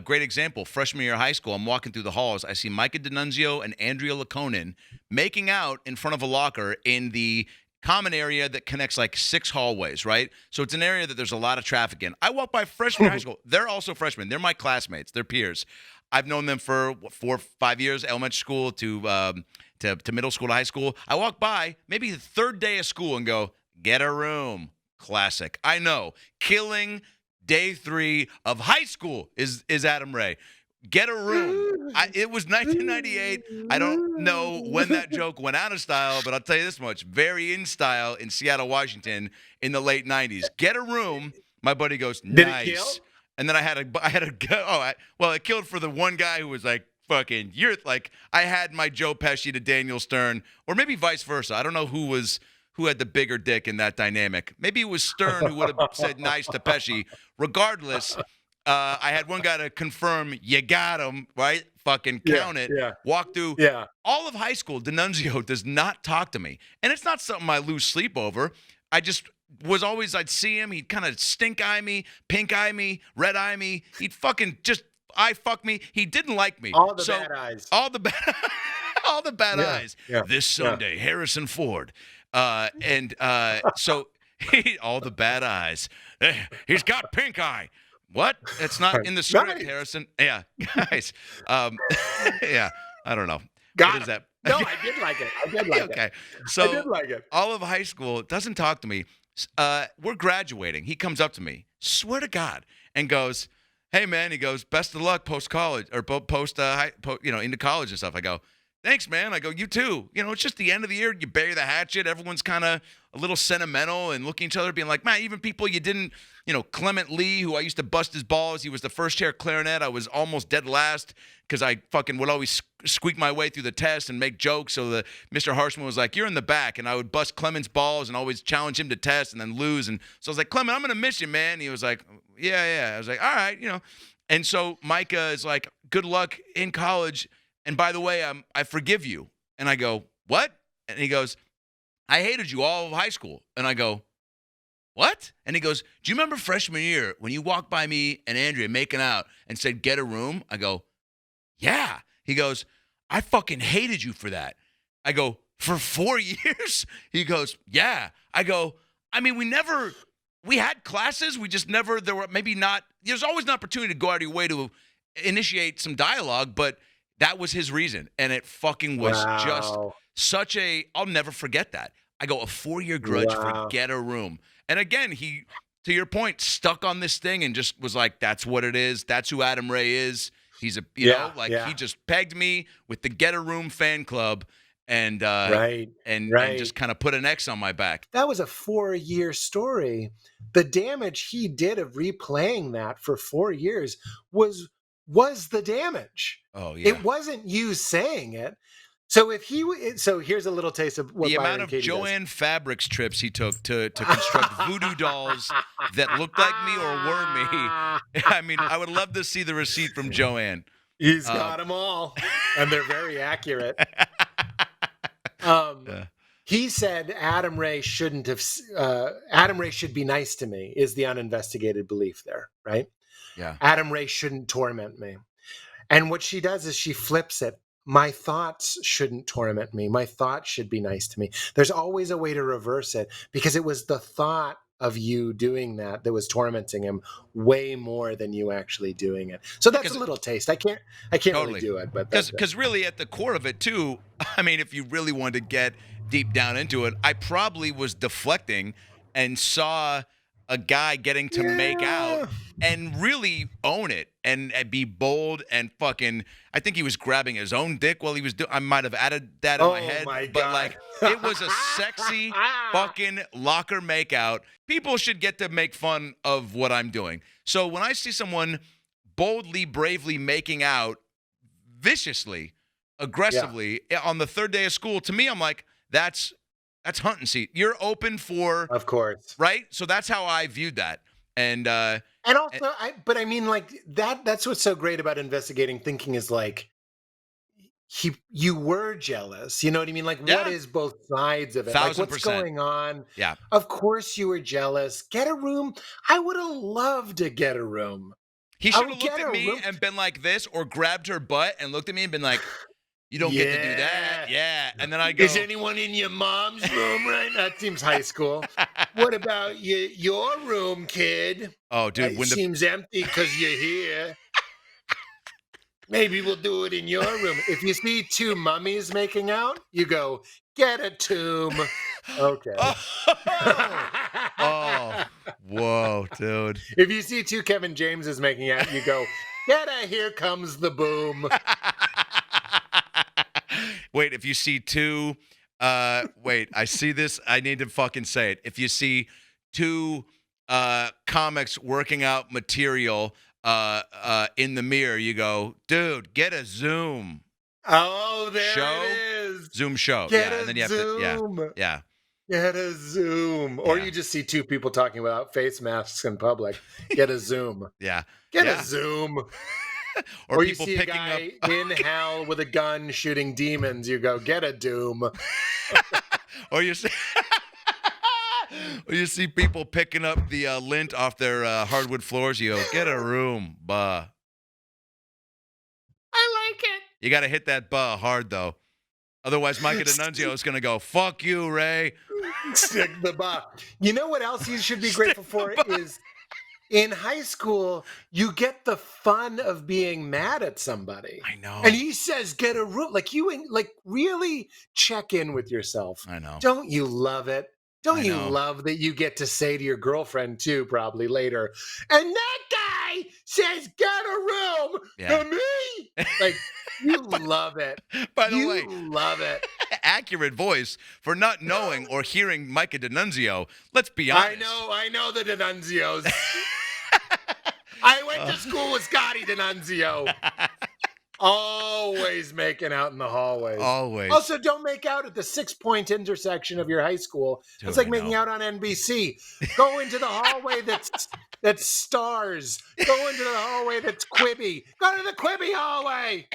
Great example, freshman year of high school, I'm walking through the halls. I see Micah D'Annunzio and Andrea Laconin making out in front of a locker in the common area that connects like 6 hallways, right? So it's an area that there's a lot of traffic in. I walk by freshman high school. They're also freshmen. They're my classmates. They're peers. I've known them for 4 or 5 years, elementary school to middle school to high school. I walk by maybe the 3rd day of school and go, get a room. Classic. I know. Killing day 3 of high school is Adam Ray. Get a room. It was 1998. I don't know when that joke went out of style, but I'll tell you this much. Very in style in Seattle, Washington in the late 90s. Get a room. My buddy goes, nice. Did it kill? And then I had a go. It killed for the one guy who was like, fucking, you're like, I had my Joe Pesci to Daniel Stern, or maybe vice versa. I don't know who had the bigger dick in that dynamic. Maybe it was Stern who would have said nice to Pesci. Regardless, I had one guy to confirm you got him, right? Fucking count it. Yeah. Walk through all of high school. D'Annunzio does not talk to me. And it's not something I lose sleep over. I just was always, I'd see him. He'd kind of stink eye me, pink eye me, red eye me. He'd fucking just fuck me. He didn't like me. All the bad eyes. All the bad eyes. Yeah. This Sunday, Harrison Ford. So all the bad eyes. He's got pink eye. What? It's not in the script, Nice. Harrison. Yeah, guys. Yeah, I don't know. Got What it. is that? No, I did like it. Okay. I So did like it. all of high school doesn't talk to me. We're graduating. He comes up to me, swear to God, and goes, "Hey man," he goes, "Best of luck post college or into college and stuff." I go, "Thanks, man." I go, "You too." It's just the end of the year. You bury the hatchet. Everyone's kind of a little sentimental and looking at each other, being like, "Man, even people you didn't." Clement Lee, who I used to bust his balls. He was the first chair clarinet. I was almost dead last because I fucking would always squeak my way through the test and make jokes. So Mr. Harshman was like, "You're in the back," and I would bust Clement's balls and always challenge him to test and then lose. And so I was like, "Clement, I'm gonna miss you, man." And he was like, "Yeah." I was like, "All right, And so Micah is like, "Good luck in college. And by the way, I forgive you." And I go, "What?" And he goes, "I hated you all of high school." And I go, "What?" And he goes, "Do you remember freshman year when you walked by me and Andrea making out and said, 'Get a room'?" I go, "Yeah." He goes, "I fucking hated you for that." I go, "For 4 years?" He goes, "Yeah." I go, "I mean, we had classes. We just never, there's always an opportunity to go out of your way to initiate some dialogue, but that was his reason." And it fucking was just such I'll never forget that. I go, a 4-year grudge for get a room. And again, he, to your point, stuck on this thing and just was like, that's what it is. That's who Adam Ray is. He's he just pegged me with the Get a Room fan club and just kind of put an X on my back. That was a 4-year story. The damage he did of replaying that for 4 years was the damage. Oh, yeah. It wasn't you saying it. So here's a little taste of what the Byron amount of Katie Joanne Fabrics trips he took to construct voodoo dolls that looked like me or were me. I mean, I would love to see the receipt from Joanne. He's got them all, and they're very accurate. He said Adam Ray should be nice to me, is the uninvestigated belief there, right? Yeah. Adam Ray shouldn't torment me. And what she does is she flips it. My thoughts shouldn't torment me. My thoughts should be nice to me. There's always a way to reverse it, because it was the thought of you doing that was tormenting him way more than you actually doing it. So that's a little taste. I can't totally really do it, but because really at the core of it too, I mean, if you really wanted to get deep down into it, I probably was deflecting and saw a guy getting to make out and really own it and be bold and fucking. I think he was grabbing his own dick while he was doing. I might have added that in my head, but like it was a sexy fucking locker makeout. People should get to make fun of what I'm doing. So when I see someone boldly, bravely making out, viciously, aggressively on the 3rd day of school, to me, I'm like, that's hunting seat. You're open for, of course, right? So that's how I viewed that. And also, I mean, like that's what's so great about investigating thinking is like, you were jealous. You know what I mean? Like, what is both sides of it? Like, what's going on? Yeah. Of course you were jealous. Get a room. I would have loved to get a room. He should have get looked at a me room. and been like this, or grabbed her butt and looked at me and been like, "You don't get to do that." Yeah. And then I go, Is anyone in your mom's room right now? That seems high school. What about your room, kid? "Oh, dude, It seems empty because you're here. Maybe we'll do it in your room." If you see two mummies making out, you go, "Get a tomb." Okay. Oh, whoa, dude. If you see two Kevin Jameses making out, you go, "Get a Here Comes the Boom." Wait, if you see two, wait, I see this. I need to fucking say it. If you see two comics working out material in the mirror, you go, "Dude, get a Zoom Oh, there show, it is. Zoom show." Get Yeah, a and then you have Zoom. to, yeah. Get a Zoom. Or Yeah. you just see two people talking without face masks in public. Get a Zoom. Yeah. Get Yeah. a Zoom. Or you people see a picking guy up. in hell with a gun shooting demons. You go, "Get a Doom." Or you see, or you see people picking up the lint off their hardwood floors. You go, "Get a room, buh." I like it. You got to hit that buh hard though, otherwise Micah D'Annunzio is gonna go, "Fuck you, Ray." Stick the butt. You know what else you should be grateful for is in high school, you get the fun of being mad at somebody. I know. And he says, "Get a room." Like really check in with yourself. I know. Don't you love it? Don't I you know. love that you get to say to your girlfriend too, probably later, "And that guy says, get a room Yeah. to me." Like, you love it. By the You way, love it. accurate voice for not knowing or hearing Micah D'Annunzio. Let's be honest. I know the D'Annunzios. I went to school with Scotty D'Annunzio. Always making out in the hallways. Always. Also, don't make out at the 6-point intersection of your high school. Dude, It's like I making know. out on NBC. Go into the hallway that's stars. Go into the hallway that's Quibi. Go to the Quibi hallway.